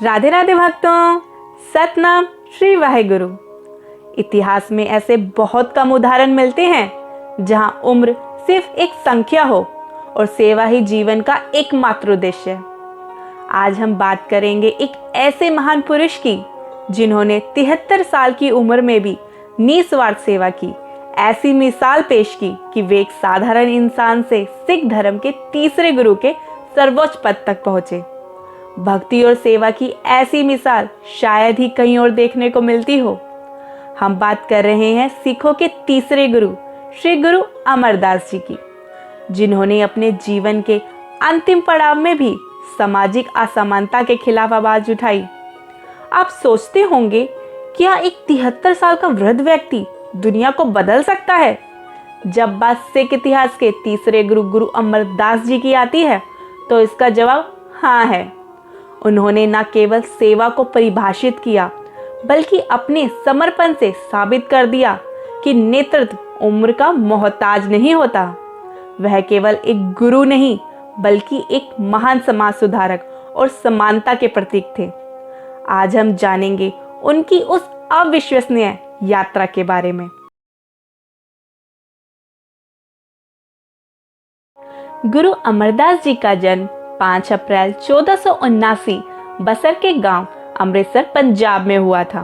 राधे राधे भक्तों, सतनाम श्री वाहेगुरु। इतिहास में ऐसे बहुत कम उदाहरण मिलते हैं जहां उम्र सिर्फ एक संख्या हो और सेवा ही जीवन का एकमात्र उद्देश्य है। आज हम बात करेंगे एक ऐसे महान पुरुष की जिन्होंने 73 साल की उम्र में भी निस्वार्थ सेवा की। ऐसी मिसाल पेश की कि वे एक साधारण इंसान से सिख धर्म के तीसरे गुरु के सर्वोच्च पद तक पहुंचे। भक्ति और सेवा की ऐसी मिसाल शायद ही कहीं और देखने को मिलती हो। हम बात कर रहे हैं सिखों के तीसरे गुरु श्री गुरु अमरदास जी की, जिन्होंने अपने जीवन के अंतिम पड़ाव में भी सामाजिक असमानता के खिलाफ आवाज उठाई। आप सोचते होंगे, क्या एक 73 साल का वृद्ध व्यक्ति दुनिया को बदल सकता है? जब बात सिख इतिहास के तीसरे गुरु गुरु अमरदास जी की आती है तो इसका जवाब हाँ है। उन्होंने न केवल सेवा को परिभाषित किया बल्कि अपने समर्पण से साबित कर दिया कि नेतृत्व उम्र का मोहताज नहीं होता। वह केवल एक गुरु नहीं बल्कि एक महान समाज सुधारक और समानता के प्रतीक थे। आज हम जानेंगे उनकी उस अविश्वसनीय यात्रा के बारे में। गुरु अमरदास जी का जन्म 5 अप्रैल 1479 बसर के गांव अमृतसर पंजाब में हुआ था।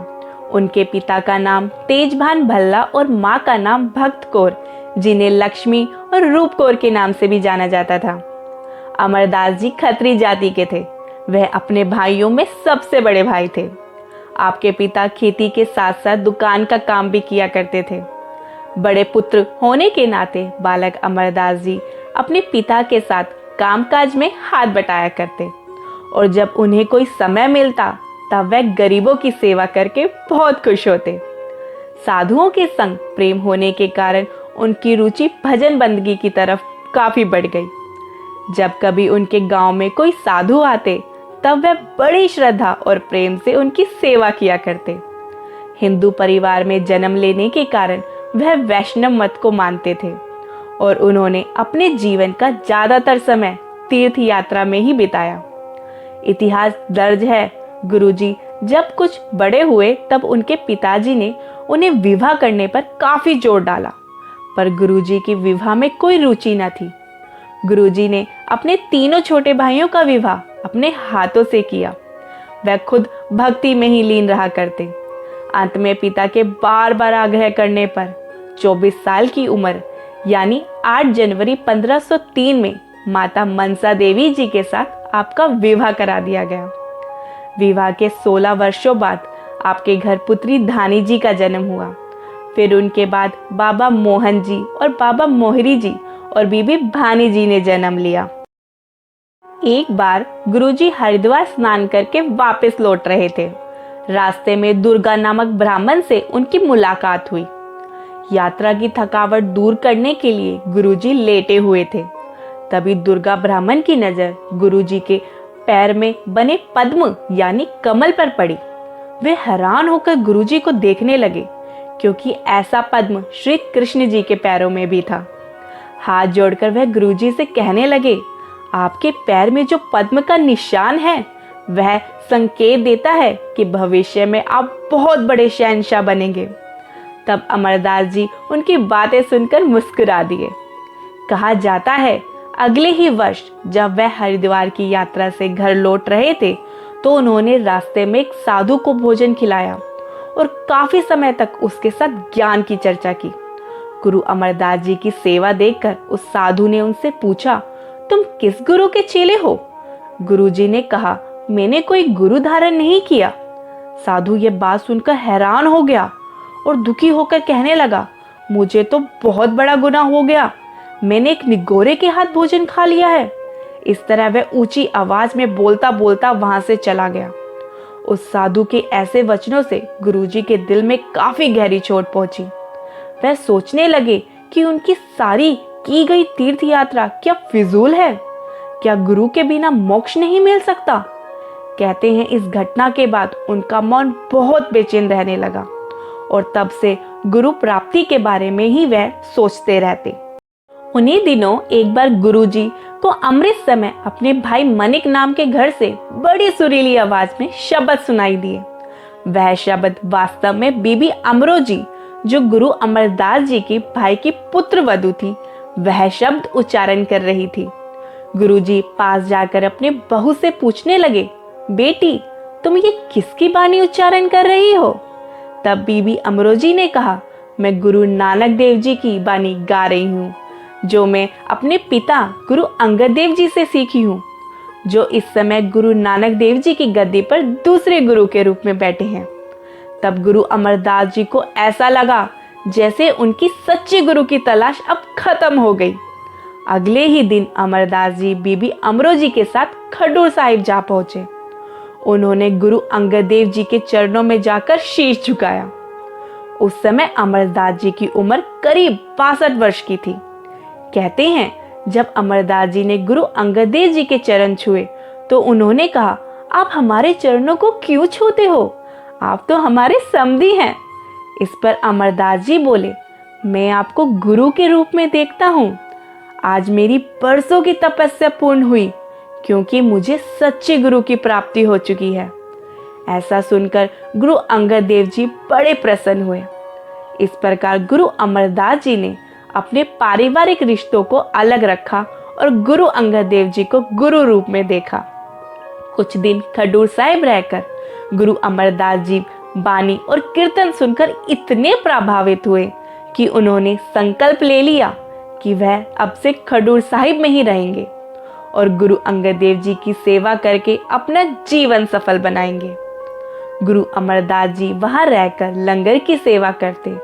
उनके पिता का नाम तेजभान भल्ला और मां का नाम भक्त कौर, जिन्हें लक्ष्मी और रूप कौर के नाम से भी जाना जाता था। अमरदास जी खत्री जाति के थे। वह अपने भाइयों में सबसे बड़े भाई थे। आपके पिता खेती के साथ साथ दुकान का काम भी किया करते थे। बड़े पुत्र होने के नाते बालक अमरदास जी अपने पिता के साथ कामकाज में हाथ बटाया करते और जब उन्हें कोई समय मिलता तब वह गरीबों की सेवा करके बहुत खुश होते। साधुओं के संग प्रेम होने के कारण उनकी रुचि भजन बंदगी की तरफ काफी बढ़ गई। जब कभी उनके गांव में कोई साधु आते तब वह बड़ी श्रद्धा और प्रेम से उनकी सेवा किया करते। हिंदू परिवार में जन्म लेने के कारण वह वैष्णव मत को मानते थे और उन्होंने अपने जीवन का ज्यादातर समय तीर्थ यात्रा में ही बिताया। इतिहास दर्ज है, गुरुजी जब कुछ बड़े हुए तब उनके पिताजी ने उन्हें विवाह करने पर काफी जोर डाला, पर गुरुजी की विवाह में कोई रुचि न थी। गुरुजी ने अपने तीनों छोटे भाइयों का विवाह अपने हाथों से किया। वह खुद भक्ति में ही लीन रहा करते। अंत में पिता के बार बार आग्रह करने पर 24 साल की उम्र यानी 8 जनवरी 1503 में माता मनसा देवी जी के साथ आपका विवाह करा दिया गया। विवाह के 16 वर्षों बाद आपके घर पुत्री धानी जी का जन्म हुआ। फिर उनके बाद बाबा मोहन जी और बाबा मोहरी जी और बीबी भानी जी ने जन्म लिया। एक बार गुरुजी हरिद्वार स्नान करके वापस लौट रहे थे। रास्ते में दुर्गा नामक ब्राह्मण से उनकी मुलाकात हुई। यात्रा की थकावट दूर करने के लिए गुरुजी लेटे हुए थे। तभी दुर्गा ब्राह्मण की नजर गुरुजी के पैर में बने पद्म यानी कमल पर पड़ी। वे हैरान होकर गुरुजी को देखने लगे क्योंकि ऐसा पद्म श्री कृष्ण जी के पैरों में भी था। हाथ जोड़कर वह गुरुजी से कहने लगे, आपके पैर में जो पद्म का निशान है वह संकेत देता है कि भविष्य में आप बहुत बड़े शहंशाह बनेंगे। तब अमरदास जी उनकी बातें सुनकर मुस्कुरा दिए। कहा जाता है अगले ही वर्ष जब वह हरिद्वार की यात्रा से घर लौट रहे थे तो उन्होंने रास्ते में एक साधु को भोजन खिलाया और काफी समय तक उसके साथ ज्ञान की चर्चा की। गुरु अमरदास जी की सेवा देखकर उस साधु ने उनसे पूछा, तुम किस गुरु के चेले हो? गुरुजी ने कहा, मैंने कोई गुरु धारण नहीं किया। साधु ये बात सुनकर हैरान हो गया और दुखी होकर कहने लगा, मुझे तो बहुत बड़ा गुनाह हो गया। मैंने एक निगोरे के हाथ भोजन खा लिया है। इस तरह वह ऊंची आवाज में बोलता बोलता वहां से चला गया। उस साधु के ऐसे वचनों से गुरुजी के दिल में काफी गहरी चोट पहुंची। वह सोचने लगे कि उनकी सारी की गई तीर्थ यात्रा क्या फिजूल है? क्या गुरु के बिना मोक्ष नहीं मिल सकता? कहते हैं इस घटना के बाद उनका मन बहुत बेचैन रहने लगा और तब से गुरु प्राप्ति के बारे में ही वह सोचते रहते। उन्हीं दिनों एक बार गुरुजी को अमृत समय अपने भाई मनिक नाम के घर से बड़ी सुरीली आवाज में शब्द सुनाई दिए। वह शब्द वास्तव में बीबी अमरोजी, जो गुरु अमरदास जी की भाई की पुत्र वधू थी, वह शब्द उच्चारण कर रही थी। गुरुजी पास जाकर अपने बहू से पूछने लगे, बेटी तुम ये किसकी बानी उच्चारण कर रही हो? तब बीबी अमरोजी ने कहा, मैं गुरु नानक देव जी की बानी गा रही हूँ, जो मैं अपने पिता गुरु अंगद देव जी से सीखी हूँ, जो इस समय गुरु नानक देव जी की गद्दी पर दूसरे गुरु के रूप में बैठे हैं। तब गुरु अमरदास जी को ऐसा लगा जैसे उनकी सच्चे गुरु की तलाश अब खत्म हो गई। अगले ही दिन अमरदास जी बीबी अमरोजी के साथ खडूर साहिब जा पहुंचे। उन्होंने गुरु अंगद देव जी के चरणों में जाकर शीश झुकाया। उस समय अमरदास जी की उम्र करीब 62 वर्ष की थी। कहते हैं जब अमरदास जी ने गुरु अंगद देव जी के चरण छुए तो उन्होंने कहा, आप हमारे चरणों को क्यों छूते हो? आप तो हमारे समधी हैं। इस पर अमरदास जी बोले, मैं आपको गुरु के रूप में देखता हूँ। आज मेरी बरसों की तपस्या पूर्ण हुई, क्योंकि मुझे सच्चे गुरु की प्राप्ति हो चुकी है। ऐसा सुनकर गुरु अंगद देव जी बड़े प्रसन्न हुए। इस प्रकार गुरु अमरदास जी ने अपने पारिवारिक रिश्तों को अलग रखा और गुरु अंगद देव जी को गुरु रूप में देखा। कुछ दिन खडूर साहिब रहकर गुरु अमरदास जी बानी और कीर्तन सुनकर इतने प्रभावित हुए कि उन्होंने संकल्प ले लिया कि वह अब से खडूर साहिब में ही रहेंगे और गुरु अंगद देव जी की सेवा करके अपना जीवन सफल बनाएंगे। गुरु अमरदास जी वहां रहकर लंगर की सेवा करते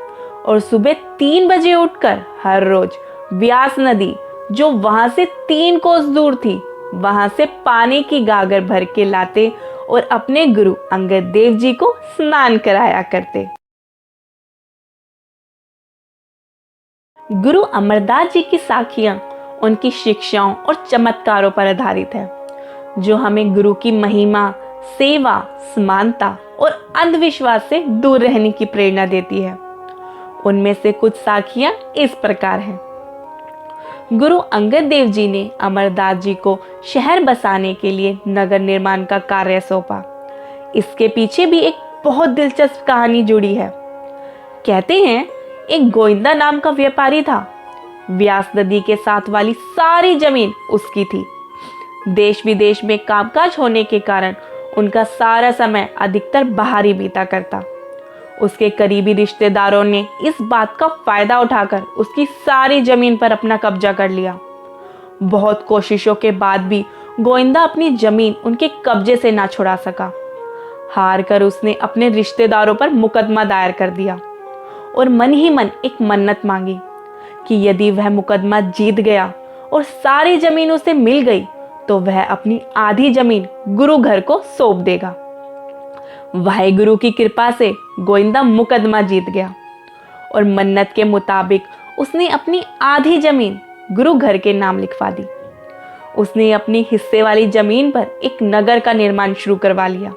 और सुबह 3 बजे उठकर हर रोज व्यास नदी, जो वहां से 3 कोस दूर थी, वहां से पानी की गागर भर के लाते और अपने गुरु अंगद देव जी को स्नान कराया करते। गुरु अमरदास जी की साखियां उनकी शिक्षाओं और चमत्कारों पर आधारित है, जो हमें गुरु की महिमा, सेवा, समानता और अंधविश्वास से दूर रहने की प्रेरणा देती है। उनमें से कुछ साखियां इस प्रकार हैं। गुरु अंगद देव जी ने अमरदास जी को शहर बसाने के लिए नगर निर्माण का कार्य सौंपा। इसके पीछे भी एक बहुत दिलचस्प कहानी जुड़ी है। कहते हैं एक गोविंदा नाम का व्यापारी था। व्यास नदी के साथ वाली सारी जमीन उसकी थी। देश विदेश में कामकाज होने के कारण उनका सारा समय अधिकतर बाहर ही बीता करता। उसके करीबी रिश्तेदारों ने इस बात का फायदा उठाकर उसकी सारी जमीन पर अपना कब्जा कर लिया। बहुत कोशिशों के बाद भी गोविंदा अपनी जमीन उनके कब्जे से ना छुड़ा सका। हार कर उसने अपने रिश्तेदारों पर मुकदमा दायर कर दिया और मन ही मन एक मन्नत मांगी कि यदि वह मुकदमा जीत गया और सारी जमीन उसे मिल गई तो वह अपनी आधी जमीन गुरु घर को सौंप देगा। वाहेगुरु की कृपा से गोविंदा मुकदमा जीत गया और मन्नत के मुताबिक उसने अपनी आधी जमीन गुरु घर के नाम लिखवा दी। उसने अपनी हिस्से वाली जमीन पर एक नगर का निर्माण शुरू करवा लिया,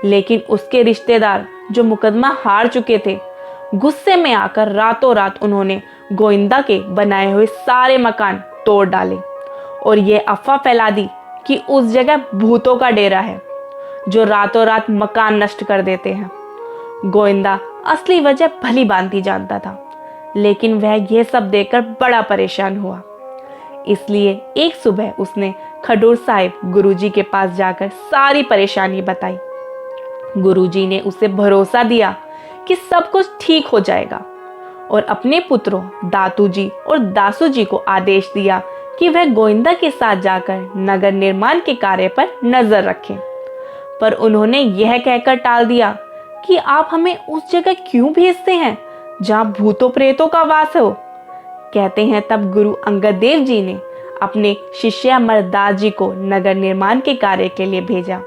लेकिन उसके रिश्तेदार जो मुकदमा हार चुके थे, गुस्से में आकर रातों रात उन्होंने गोविंदा के बनाए हुए सारे मकान तोड़ डाले और ये अफवाह फैला दी कि उस जगह भूतों का डेरा है, जो रातों रात मकान नष्ट कर देते हैं। गोविंदा असली वजह भली भांति जानता था, लेकिन वह यह सब देखकर बड़ा परेशान हुआ। इसलिए एक सुबह उसने खडूर साहिब गुरुजी के पास जाकर सारी परेशानी बताई। गुरुजी ने उसे भरोसा दिया कि सब कुछ ठीक हो जाएगा और अपने पुत्रों दातू जी और दासू जी को आदेश दिया कि वह गोविंदा के साथ जाकर नगर निर्माण के कार्य पर नजर रखें। पर उन्होंने यह कहकर टाल दिया कि आप हमें उस जगह क्यों भेजते हैं जहां भूतों प्रेतों का वास हो। कहते हैं तब गुरु अंगद देव जी ने अपने शिष्य अमरदास जी को नगर निर्माण के कार्य के लिए भेजा।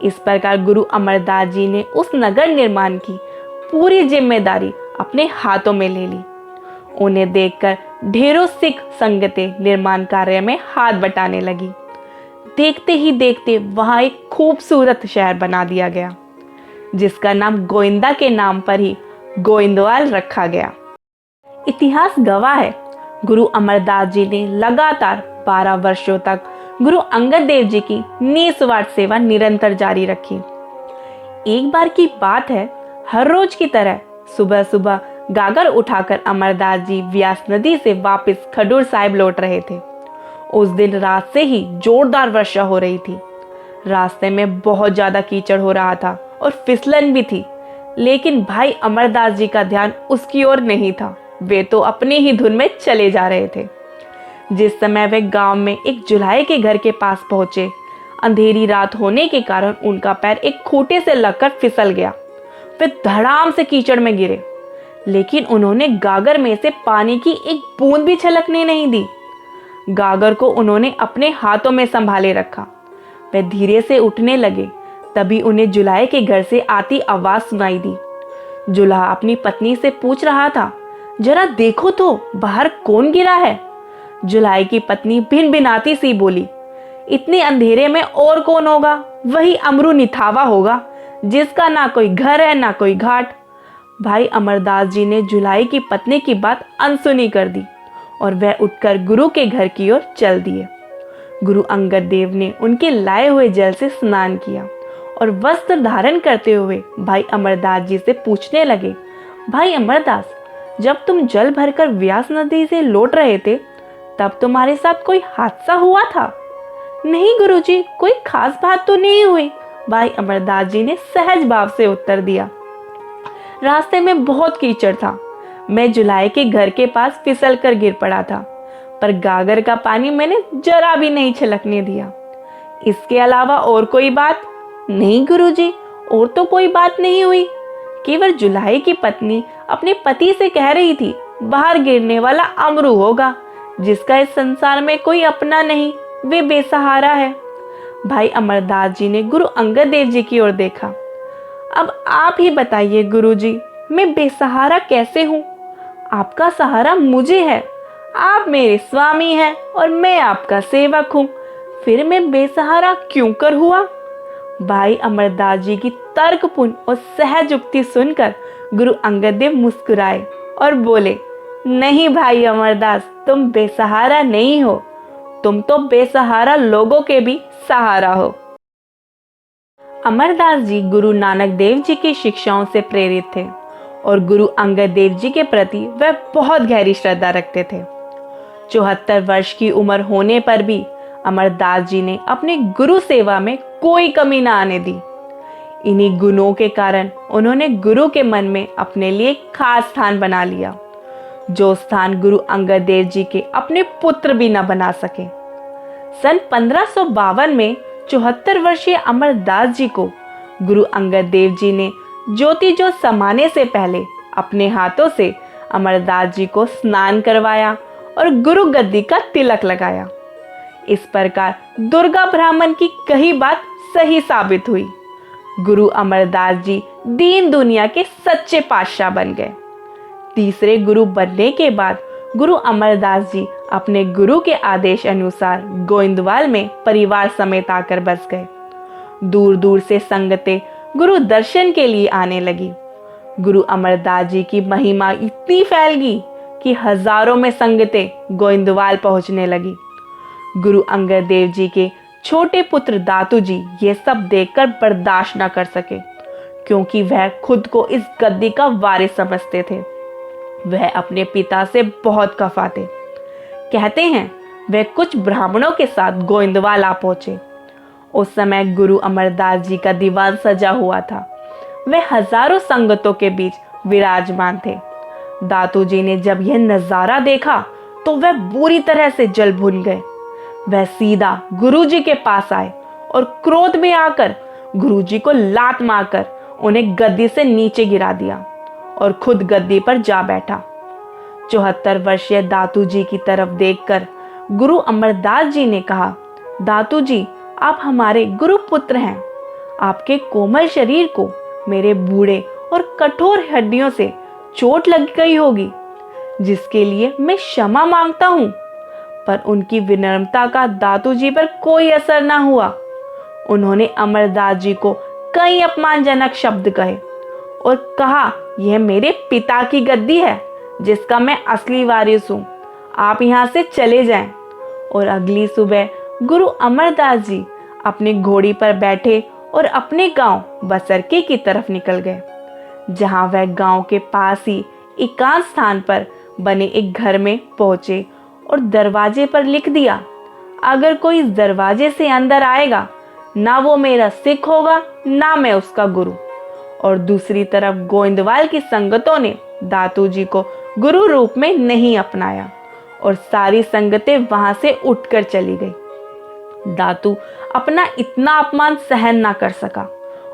इस प्रकार गुरु अमरदास जी ने उस नगर निर्माण की पूरी जिम्मेदारी अपने हाथों में ले ली। उन्हें देखकर ढेरों सिख संगतें निर्माण कार्य में हाथ बटाने लगी। देखते ही देखते वहां एक खूबसूरत शहर बना दिया गया, जिसका नाम गोविंदा के नाम पर ही गोविंदवाल रखा गया। इतिहास गवाह है, गुरु अमरदास जी ने लगातार 12 वर्षों तक गुरु अंगद देव जी की निस्वार्थ सेवा निरंतर जारी रखी। एक बार की बात है, हर रोज की तरह सुबह सुबह गागर उठाकर अमरदास जी व्यास नदी से वापस खडूर साहिब लौट रहे थे। उस दिन रात से ही जोरदार वर्षा हो रही थी। रास्ते में बहुत ज्यादा कीचड़ हो रहा था और फिसलन भी थी, लेकिन भाई अमरदास जी का ध्यान उसकी ओर नहीं था। वे तो अपनी ही धुन में चले जा रहे थे। जिस समय वे गांव में एक जुलाहे के घर के पास पहुंचे, अंधेरी रात होने के कारण उनका पैर एक खूंटे से लगकर फिसल गया। वे धड़ाम से कीचड़ में गिरे, लेकिन उन्होंने गागर में से पानी की एक बूंद भी छलकने नहीं दी। गागर को उन्होंने अपने हाथों में संभाले रखा। वे धीरे से उठने लगे, तभी उन्हें जुलाहे के घर से आती आवाज सुनाई दी। जुलाहा अपनी पत्नी से पूछ रहा था, जरा देखो तो बाहर कौन गिरा है। जुलाहे की पत्नी भिनभिनाती सी बोली, इतने अंधेरे में और कौन होगा, वही अमरू निथावा होगा, जिसका ना कोई घर है ना कोई घाट। भाई अमरदास जी ने जुलाहे की पत्नी की बात अनसुनी कर दी और वह उठकर गुरु के घर की ओर चल दिए। गुरु अंगद देव ने उनके लाए हुए जल से स्नान किया और वस्त्र धारण करते हुए भाई अमरदास जी से पूछने लगे, भाई अमरदास, जब तुम जल भरकर व्यास नदी से लौट रहे थे, तब तुम्हारे साथ कोई हादसा हुआ था? नहीं गुरुजी, कोई खास बात तो नहीं हुई, भाई अमरदास जी ने सहज भाव से उत्तर दिया। रास्ते में बहुत कीचड़ था। मैं जुलाहे के घर के पास फिसल कर गिर पड़ा था, पर गागर का पानी मैंने जरा भी नहीं छलकने दिया। इसके अलावा और कोई बात? नहीं गुरुजी, और तो कोई बात नहीं हुई। केवल जुलाहे की पत्नी अपने पति से कह रही थी, बाहर गिरने वाला अमरू होगा, जिसका इस संसार में कोई अपना नहीं, वे बेसहारा है। भाई अमरदास जी ने गुरु अंगद देव जी की ओर देखा। अब आप ही बताइए गुरुजी, मैं बेसहारा कैसे हूँ? आपका सहारा मुझे है। आप मेरे स्वामी हैं और मैं आपका सेवक हूँ, फिर मैं बेसहारा क्यों कर हुआ? भाई अमरदास जी की तर्कपूर्ण और सहज युक्ति सुनकर गुरु अंगद देव मुस्कुराए और बोले, नहीं भाई अमरदास, तुम बेसहारा नहीं हो, तुम तो बेसहारा लोगों के भी सहारा हो। अमरदास जी गुरु नानक देव जी की शिक्षाओं से प्रेरित थे और गुरु अंगद देव जी के प्रति वह बहुत गहरी श्रद्धा रखते थे। 74 वर्ष की उम्र होने पर भी अमरदास जी ने अपनी गुरु सेवा में कोई कमी न आने दी। इन्हीं गुणों के कारण उन्होंने गुरु के मन में अपने लिए खास स्थान बना लिया, जो स्थान गुरु अंगद देव जी के अपने पुत्र भी न बना सके। सन 1552 में 74 वर्षीय अमरदास जी को गुरु अंगद देव जी ने ज्योति जोत समाने से पहले अपने हाथों से अमरदास जी को स्नान करवाया और गुरु गद्दी का तिलक लगाया। इस प्रकार दुर्गा ब्राह्मण की कही बात सही साबित हुई। गुरु अमरदास जी दीन दुनिया के सच्चे पातशाह बन गए। तीसरे गुरु बनने के बाद गुरु अमरदास जी अपने गुरु के आदेश अनुसार गोइंदवाल में परिवार समेत आकर बस गए। दूर दूर से संगतें गुरु दर्शन के लिए आने लगी। गुरु अमरदास जी की महिमा इतनी फैल गई कि हजारों में संगतें गोइंदवाल पहुंचने लगी। गुरु अंगद देव जी के छोटे पुत्र दातू जी ये सब देखकर बर्दाश्त न कर सके, क्योंकि वह खुद को इस गद्दी का वारिस समझते थे। वह अपने पिता से बहुत खफा थे। कहते हैं वह कुछ ब्राह्मणों के साथ गोइंदवाल आ पहुंचे। उस समय गुरु अमरदास जी का दीवान सजा हुआ था। वह हजारों संगतों के बीच विराजमान थे। दातू जी ने जब यह नजारा देखा तो वह बुरी तरह से जल भुन गए। वह सीधा गुरुजी के पास आए और क्रोध में आकर गुरुजी को लात मारकर उन्हें गद्दी से नीचे गिरा दिया और खुद गद्दी पर जा बैठा। 74 वर्षीय दातू जी की तरफ देखकर गुरु अमरदास जी ने कहा, दातू जी, आप हमारे गुरु पुत्र हैं। आपके कोमल शरीर को मेरे बूढ़े और कठोर हड्डियों से चोट लग गई होगी, जिसके लिए मैं क्षमा मांगता हूँ। पर उनकी विनम्रता का दातू जी पर कोई असर न हुआ। उन्होंने अमरदास जी को कई अपमानजनक शब्द कहे और कहा, यह मेरे पिता की गद्दी है, जिसका मैं असली वारिस हूँ। आप यहाँ से चले जाएं। और अगली सुबह गुरु अमरदास जी अपनी घोड़ी पर बैठे और अपने गांव बसरके की तरफ निकल गए, जहां वह गांव के पास ही एकांत स्थान पर बने एक घर में पहुंचे और दरवाजे पर लिख दिया, अगर कोई इस दरवाजे से अंदर आएगा, ना वो मेरा सिख होगा ना मैं उसका गुरु। और दूसरी तरफ गोइंदवाल की संगतों ने दातू जी को गुरु रूप में नहीं अपनाया और सारी संगतें वहां से उठकर चली गई। दातू अपना इतना अपमान सहन ना कर सका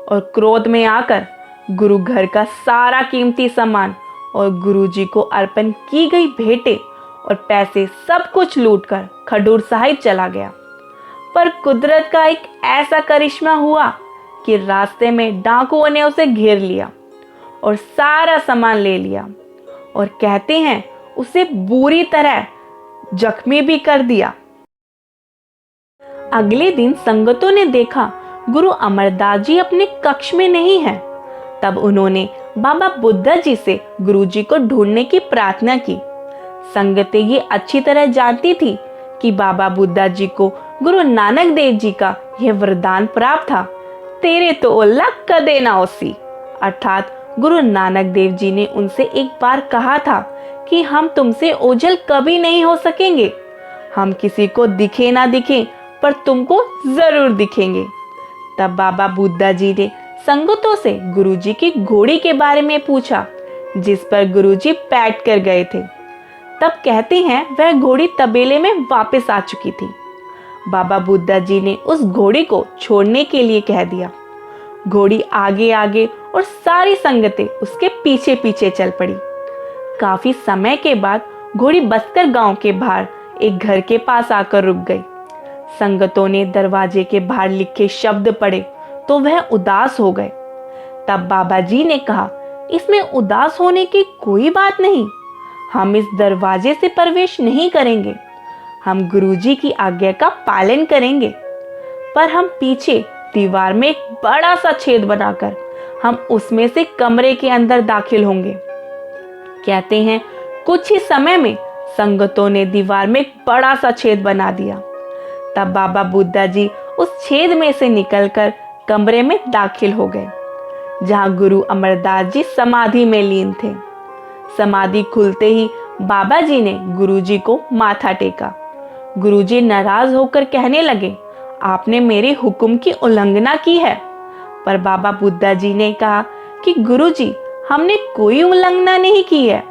और क्रोध में आकर गुरु घर का सारा कीमती सामान और गुरु जी को अर्पण की गई भेंटें और पैसे सब कुछ लूटकर खडूर साहिब चला गया। पर कुदरत का एक ऐसा करिश्मा हुआ कि रास्ते में डाकुओं ने उसे घेर लिया और सारा सामान ले लिया और कहते हैं उसे बुरी तरह जख्मी भी कर दिया। अगले दिन संगतों ने देखा गुरु अमरदास जी अपने कक्ष में नहीं हैं। तब उन्होंने बाबा बुद्धा जी से गुरु जी को ढूंढने की प्रार्थना की। संगतें ये अच्छी तरह जानती थी कि बाबा बुद्धा जी को गुरु नानक देव जी का यह वरदान प्राप्त था, तेरे तो ओला कदे ना ओसी, अर्थात गुरु नानक देव जी ने उनसे एक बार कहा था कि हम तुमसे ओझल कभी नहीं हो सकेंगे, हम किसी को दिखे ना दिखे पर तुमको जरूर दिखेंगे। तब बाबा बुद्धा जी ने संगतों से गुरुजी की घोड़ी के बारे में पूछा जिस पर गुरुजी बैठ कर गए थे। तब कहते हैं वह घोड़ी तबेले में वापस आ चुकी थी। बाबा बुद्धा जी ने उस घोड़ी को छोड़ने के लिए कह दिया। घोड़ी आगे आगे और सारी संगतें उसके पीछे पीछे चल पड़ी। काफी समय के बाद घोड़ी बस्तर गांव के बाहर एक घर के पास आकर रुक गई। संगतों ने दरवाजे के बाहर लिखे शब्द पढ़े तो वह उदास हो गए। तब बाबा जी ने कहा, इसमें उदास होने की कोई बात नहीं, हम इस दरवाजे से प्रवेश नहीं करेंगे, हम गुरुजी की आज्ञा का पालन करेंगे, पर हम पीछे दीवार में एक बड़ा सा छेद बनाकर हम उसमें से कमरे के अंदर दाखिल होंगे। कहते हैं कुछ ही समय में संगतों ने दीवार में एक बड़ा सा छेद बना दिया। तब बाबा बुद्धा जी उस छेद में से निकलकर कमरे में दाखिल हो गए, जहां गुरु अमरदास जी समाधि में लीन थे। समाधि खुलते ही बाबा जी ने गुरुजी को माथा टेका। गुरुजी नाराज होकर कहने लगे, आपने मेरे हुक्म की उल्लंघना की है। पर बाबा बुद्धा जी ने कहा कि गुरुजी, हमने कोई उल्लंघना नहीं की है,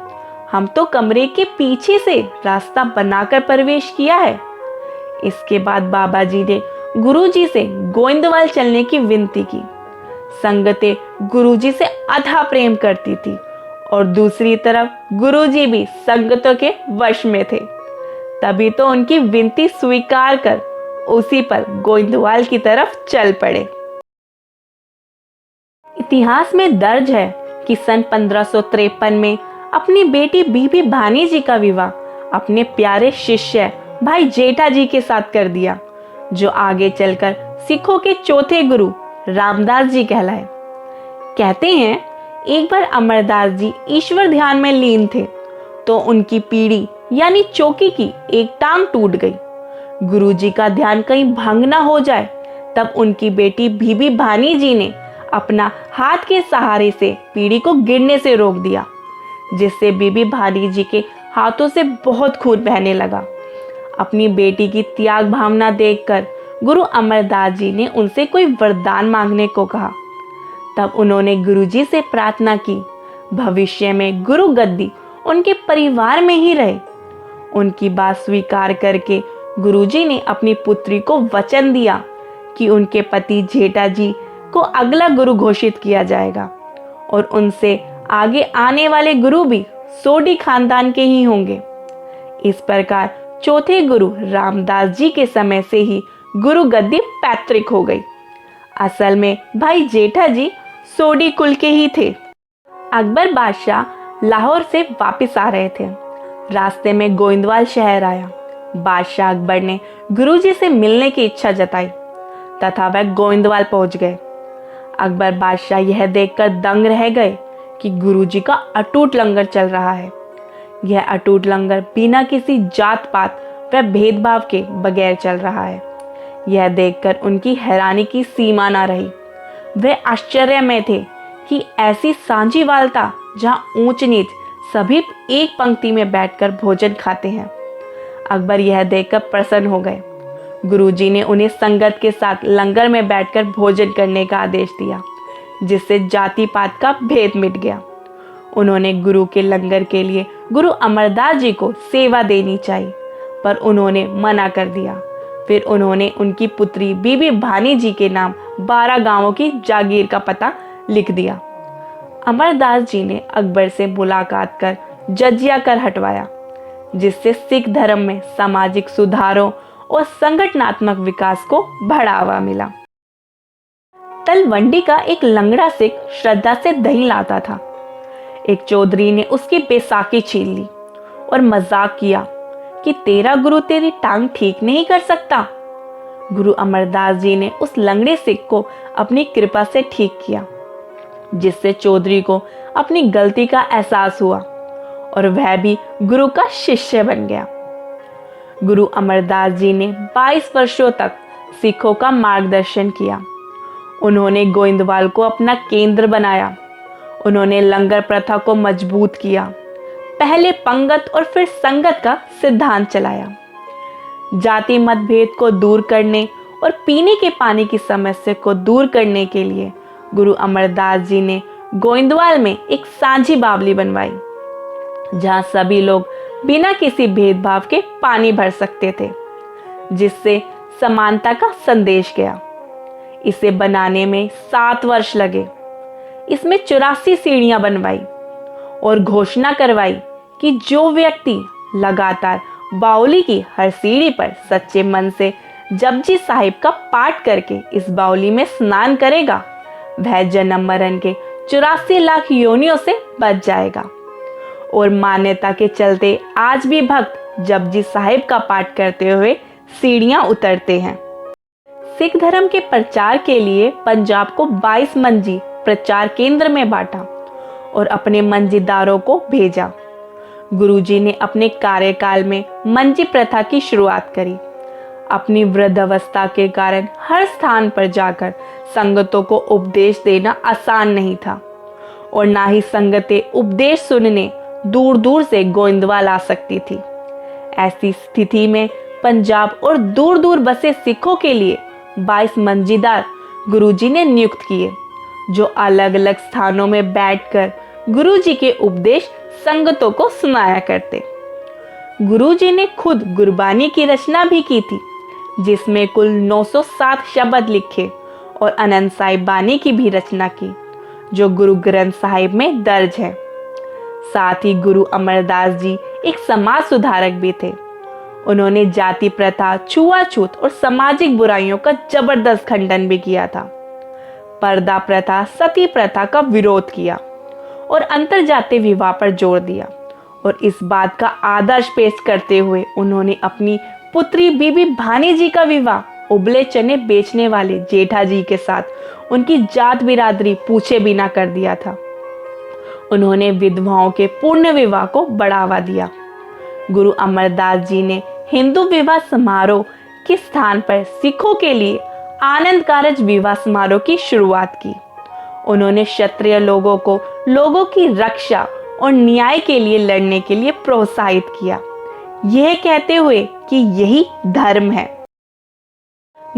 हम तो कमरे के पीछे से रास्ता बनाकर प्रवेश किया है। इसके बाद बाबा जी ने गुरुजी से गोइंदवाल चलने की विनती की। संगतें गुरुजी से अथा प्रेम करती थी और दूसरी तरफ गुरुजी भी संगतों के वश में थे। तभी तो उनकी विनती स्वीकार कर उसी पर गोइंदवाल की तरफ चल पड़े। इतिहास में दर्ज है कि सन 1553 में अपनी बेटी बीबी भानी जी का विवाह अपने प्यारे शिष्य भाई जेठा जी के साथ कर दिया, जो आगे चलकर सिखों के चौथे गुरु रामदास जी कहलाए। कहते हैं एक बार अमरदास जी ईश्वर ध्यान में लीन थे तो उनकी पीढ़ी यानी चौकी की एक टांग टूट गई। गुरुजी का ध्यान कहीं भंग ना हो जाए, तब उनकी बेटी बीबी भानी जी ने अपना हाथ के सहारे से पीढ़ी को गिरने से रोक दिया, जिससे बीबी भानी जी के हाथों से बहुत खून बहने लगा। अपनी बेटी की त्याग भावना देखकर गुरु अमरदास जी ने उनसे कोई वरदान मांगने को कहा। तब उन्होंने गुरुजी से प्रार्थना की भविष्य में गुरु गद्दी उनके परिवार में ही रहे। उनकी बात स्वीकार करके गुरुजी ने अपनी पुत्री को वचन दिया कि उनके पति जेठा जी को अगला गुरु घोषित किया जाएगा और उनसे आगे आने वाले गुरु भी सोडी खानदान के ही होंगे। इस प्रकार चौथे गुरु रामदास जी के समय से ही गुरु गद्दी पैतृक हो गई। असल में भाई जेठा जी सोडी कुल के ही थे। अकबर बादशाह लाहौर से वापस आ रहे थे। रास्ते में गोइंदवाल शहर आया। बादशाह अकबर ने गुरुजी से मिलने की इच्छा जताई तथा वह गोइंदवाल पहुंच गए। अकबर बादशाह यह देखकर दंग रह गए कि गुरुजी का अटूट लंगर चल रहा है। यह अटूट लंगर बिना किसी जात पात व भेदभाव के बगैर चल रहा है। यह देखकर उनकी हैरानी की सीमा ना रही। वे आश्चर्य में थे कि ऐसी सांझीवालता जहां ऊंच नीच सभी एक पंक्ति में बैठकर भोजन खाते हैं। अकबर यह देखकर प्रसन्न हो गए। गुरुजी ने उन्हें संगत के साथ लंगर में बैठकर भोजन करने का आदेश दिया, जिससे जाति पात का भेद मिट गया। उन्होंने गुरु के लंगर के लिए गुरु अमरदास जी को सेवा देनी चाहिए, पर उन्होंने मना कर दिया। फिर उन्होंने उनकी पुत्री बीबी भानी जी के नाम 12 गांवों की जागीर का पता लिख दिया। अमरदास जी ने अकबर से मुलाकात कर जजिया कर हटवाया, जिससे सिख धर्म में सामाजिक सुधारों और संगठनात्मक विकास को बढ़ावा मिला। तलवंडी का एक लंगड़ा सिख श्रद्धा से दही लाता था। एक चौधरी ने उसकी बैसाखी छीन ली और मजाक किया कि तेरा गुरु तेरी टांग ठीक नहीं कर सकता। गुरु अमरदास जी ने उस लंगड़े सिख को अपनी कृपा से ठीक किया, जिससे चौधरी को अपनी गलती का एहसास हुआ और वह भी गुरु का शिष्य बन गया। गुरु अमरदास जी ने 22 वर्षों तक सिखों का मार्गदर्शन किया। उन्होंने गोइंदवाल को अपना केंद्र बनाया। उन्होंने लंगर प्रथा को मजबूत किया, पहले पंगत और फिर संगत का सिद्धांत चलाया। जाति मतभेद को दूर करने और पीने के पानी की समस्या को दूर करने के लिए गुरु अमरदास जी ने गोइंदवाल में एक सांझी बावली बनवाई, जहां सभी लोग बिना किसी भेदभाव के पानी भर सकते थे, जिससे समानता का संदेश गया। इसे बनाने में 7 वर्ष लगे। इसमें 84 सीढ़ियां बनवाई और घोषणा करवाई कि जो व्यक्ति लगातार बावली की हर सीढ़ी पर सच्चे मन से जपजी साहिब का पाठ करके इस बावली में स्नान करेगा, वह जन्म मरण के 84 लाख योनियों से बच जाएगा। और मान्यता के चलते आज भी भक्त जपजी साहिब का पाठ करते हुए सीढ़ियां उतरते हैं। सिख धर्म के प्रचार के लिए पंजाब को 22 मंजी प्रचार केंद्र में बांटा और अपने मंजीदारों को भेजा। गुरुजी ने अपने कार्यकाल में मंजी प्रथा की शुरुआत करी। अपनी वृद्धावस्था के कारण हर स्थान पर जाकर संगतों को उपदेश देना आसान नहीं था और ना ही संगतें उपदेश सुनने दूर दूर से गोइंदवाल आ सकती थी। ऐसी स्थिति में पंजाब और दूर दूर बसे सिखों के लिए 22 मंजीदार गुरुजी ने नियुक्त किए, जो अलग अलग स्थानों में बैठकर गुरुजी के उपदेश संगतों को सुनाया करते। गुरुजी ने खुद गुरबानी की रचना भी की थी, जिसमें कुल 907 शब्द लिखे और आनंद साहिब बानी की भी रचना की, जो गुरु ग्रंथ साहिब में दर्ज है। साथ ही गुरु अमरदास जी एक समाज सुधारक भी थे। उन्होंने जाति प्रथा, छुआछूत और सामाजिक बुराइयों का जबरदस्त खंडन भी किया था। पर्दा प्रथा, सती प्रथा का विरोध किया और अंतरजातीय विवाह पर जोर दिया। और इस बात का आदर्श पेश करते हुए उन्होंने अपनी पुत्री बीबी भानी जी का विवाह उबले चने बेचने वाले जेठा जी के साथ उनकी जात बिरादरी पूछे बिना कर दिया था। उन्होंने विधवाओं के पूर्ण विवाह को बढ़ावा दिया। गुरु अमरदास जी ने हिंदू विवाह समारोह के स्थान पर सिखों के लिए आनंद कारज विवाह समारोह की शुरुआत की। उन्होंने क्षत्रिय लोगों को लोगों की रक्षा और न्याय के लिए लड़ने के लिए प्रोत्साहित किया, यह कहते हुए कि यही धर्म है।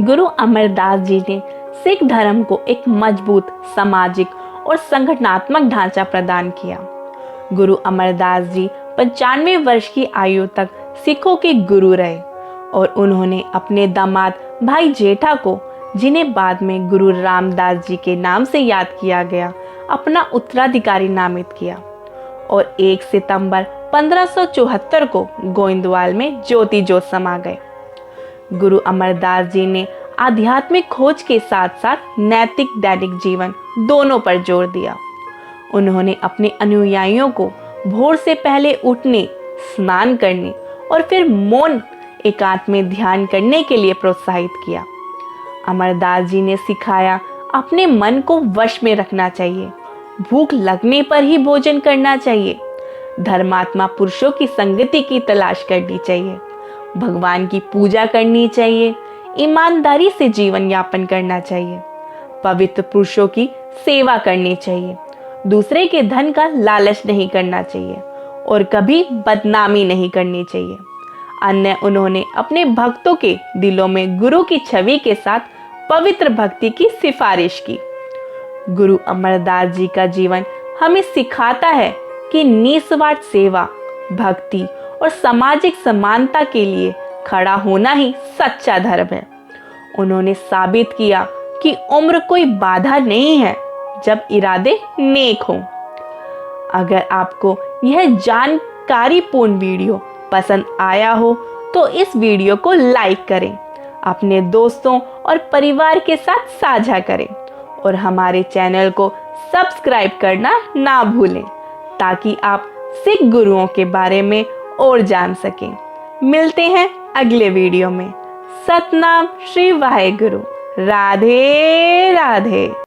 गुरु अमरदास जी ने सिख धर्म को एक मजबूत सामाजिक और संगठनात्मक ढांचा प्रदान किया। गुरु अमरदास जी 95 वर्ष की आयु तक सिखों के गुरु रहे और उन्होंने अपने दामाद भाई जेठा को, जिन्हें बाद में गुरु रामदास जी के नाम से याद किया गया, अपना उत्तराधिकारी नामित किया और 1 सितंबर 1574 को गोइंदवाल में ज्योति जोत समा गए। गुरु अमरदास जी ने आध्यात्मिक खोज के साथ साथ नैतिक दैनिक जीवन दोनों पर जोर दिया। उन्होंने अपने अनुयायियों को भोर से पहले उठने, स्नान करने और फिर मौन एकांत में ध्यान करने के लिए प्रोत्साहित किया। अमरदास जी ने सिखाया अपने मन को वश में रखना चाहिए, भूख लगने पर ही भोजन करना चाहिए, धर्मात्मा पुरुषों की संगति की तलाश करनी चाहिए, भगवान की पूजा करनी चाहिए, ईमानदारी से जीवन यापन करना चाहिए, पवित्र पुरुषों की सेवा करनी चाहिए, दूसरे के धन का लालच नहीं करना चाहिए और कभी बदनामी नहीं करनी चाहिए। अन्य उन्होंने अपने भक्तों के दिलों में गुरु की छवि के साथ पवित्र भक्ति की सिफारिश की। गुरु अमरदास जी का जीवन हमें सिखाता है कि निस्वार्थ सेवा, भक्ति और सामाजिक समानता के लिए खड़ा होना ही सच्चा धर्म है। उन्होंने साबित किया कि उम्र कोई बाधा नहीं है जब इरादे नेक हों। अगर आपको यह जानकारीपूर्ण वीडियो पसंद आया हो तो इस वीडियो को लाइक करें, अपने दोस्तों और परिवार के साथ साझा करें और हमारे चैनल को सब्सक्राइब करना ना भूलें ताकि आप सिख गुरुओं के बारे में और जान सकें। मिलते हैं अगले वीडियो में। सतनाम श्री वाहेगुरु। राधे राधे।